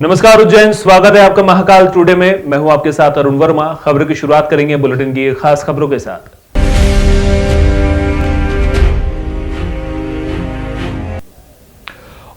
नमस्कार उज्जैन, स्वागत है आपका महाकाल टुडे में। मैं हूं आपके साथ अरुण वर्मा। खबरों की शुरुआत करेंगे बुलेटिन की खास खबरों के साथ।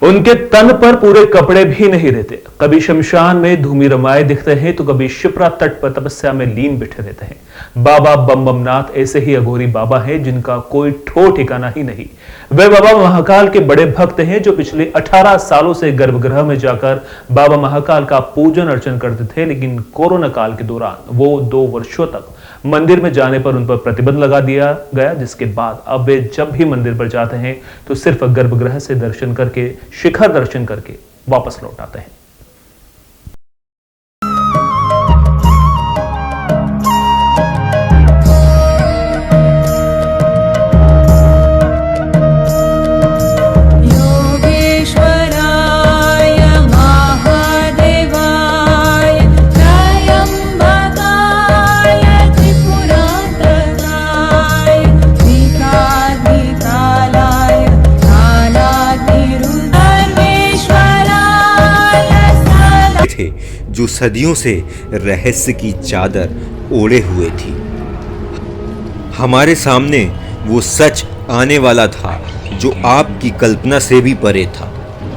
उनके तन पर पूरे कपड़े भी नहीं रहते। कभी शमशान में धूमि रमाए दिखते हैं तो कभी शिप्रा तट पर तपस्या में लीन बैठे रहते हैं। बाबा बम बम नाथ ऐसे ही अघोरी बाबा हैं जिनका कोई ठोर ठिकाना ही नहीं। वे बाबा महाकाल के बड़े भक्त हैं जो पिछले 18 सालों से गर्भगृह में जाकर बाबा महाकाल का पूजन अर्चन करते थे, लेकिन कोरोना काल के दौरान वो 2 वर्षों तक मंदिर में जाने पर उन पर प्रतिबंध लगा दिया गया, जिसके बाद अब वे जब भी मंदिर पर जाते हैं तो सिर्फ गर्भगृह से दर्शन करके, शिखर दर्शन करके वापस लौट आते हैं। जो सदियों से रहस्य की चादर ओढ़े हुए थी। हमारे सामने वो सच आने वाला था जो आपकी कल्पना से भी परे था।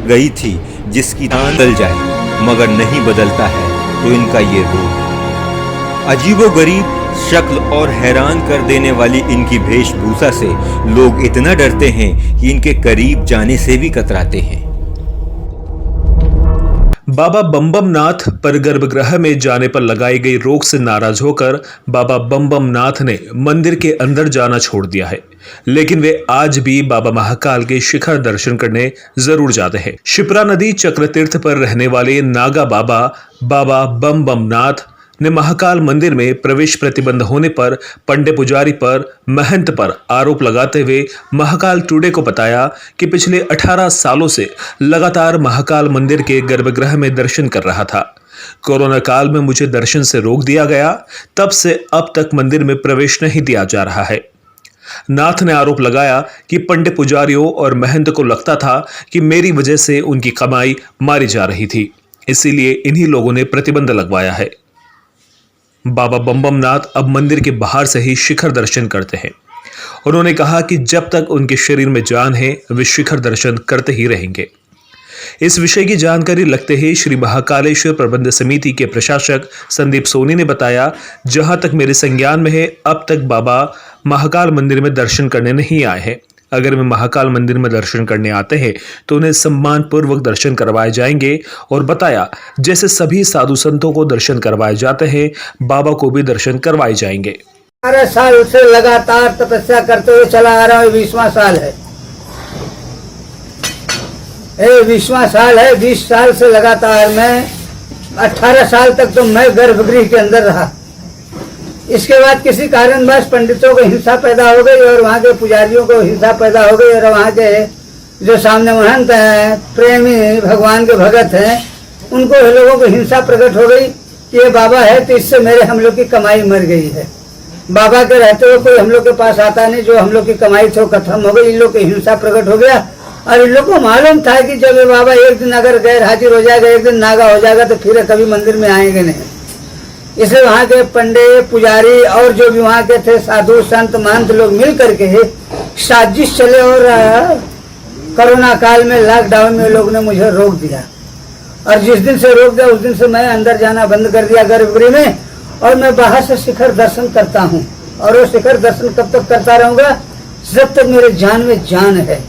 गई थी जिसकी बदल जाए मगर नहीं बदलता है तो इनका ये रूप। अजीबोगरीब शक्ल और हैरान कर देने वाली इनकी वेशभूषा से लोग इतना डरते हैं कि इनके करीब जाने से भी कतराते हैं। बाबा बम बम नाथ पर गर्भगृह में जाने पर लगाई गई रोक से नाराज होकर बाबा बम बम नाथ ने मंदिर के अंदर जाना छोड़ दिया है, लेकिन वे आज भी बाबा महाकाल के शिखर दर्शन करने जरूर जाते हैं। शिप्रा नदी चक्रतीर्थ पर रहने वाले नागा बाबा बाबा बम बम नाथ ने महाकाल मंदिर में प्रवेश प्रतिबंध होने पर पंडे पुजारी पर, महंत पर आरोप लगाते हुए महाकाल टुडे को बताया कि पिछले 18 सालों से लगातार महाकाल मंदिर के गर्भगृह में दर्शन कर रहा था। कोरोना काल में मुझे दर्शन से रोक दिया गया, तब से अब तक मंदिर में प्रवेश नहीं दिया जा रहा है। नाथ ने आरोप लगाया कि पंडे पुजारियों और महंत को लगता था कि मेरी वजह से उनकी कमाई मारी जा रही थी, इसीलिए इन्हीं लोगों ने प्रतिबंध लगवाया है। बाबा बम बम नाथ अब मंदिर के बाहर से ही शिखर दर्शन करते हैं। उन्होंने कहा कि जब तक उनके शरीर में जान है वे शिखर दर्शन करते ही रहेंगे। इस विषय की जानकारी लगते ही श्री महाकालेश्वर प्रबंध समिति के प्रशासक संदीप सोनी ने बताया, जहां तक मेरे संज्ञान में है अब तक बाबा महाकाल मंदिर में दर्शन करने नहीं आए हैं। अगर वे महाकाल मंदिर में दर्शन करने आते हैं तो उन्हें सम्मान पूर्वक दर्शन करवाए जाएंगे, और बताया जैसे सभी साधु संतों को दर्शन करवाए जाते हैं बाबा को भी दर्शन करवाए जाएंगे। 18 साल से लगातार तपस्या करते हुए चला आ रहा हूँ। 20वां साल है, 20वां साल है। 20 साल से लगातार मैं 18 साल तक तो मैं गर्भगृह के अंदर रहा। इसके बाद किसी कारणवश पंडितों को हिंसा पैदा हो गई और वहाँ के पुजारियों को हिंसा पैदा हो गई, और वहाँ के जो सामने महंत हैं, प्रेमी भगवान के भगत हैं, उनको लोगों को हिंसा प्रकट हो गई कि ये बाबा है तो इससे मेरे हम लोग की कमाई मर गई है। बाबा के रहते हुए कोई हम लोग के पास आता नहीं, जो हम लोग की कमाई थी वो खत्म हो गई। इन लोग की हिंसा प्रकट हो गया, और इन लोग को मालूम था कि जब ये बाबा एक दिन अगर गैर हाजिर हो जाएगा, एक दिन नागा हो जाएगा, तो फिर कभी मंदिर में आएंगे नहीं। इसलिए वहाँ के पंडे पुजारी और जो भी वहाँ के थे साधु संत महंत लोग मिल करके साजिश चले, और कोरोना काल में लॉकडाउन में लोग ने मुझे रोक दिया। और जिस दिन से रोक दिया उस दिन से मैं अंदर जाना बंद कर दिया गर्भगृह में, और मैं बाहर से शिखर दर्शन करता हूँ। और वो शिखर दर्शन कब तक करता रहूँगा? जब तक मेरे जान में जान है।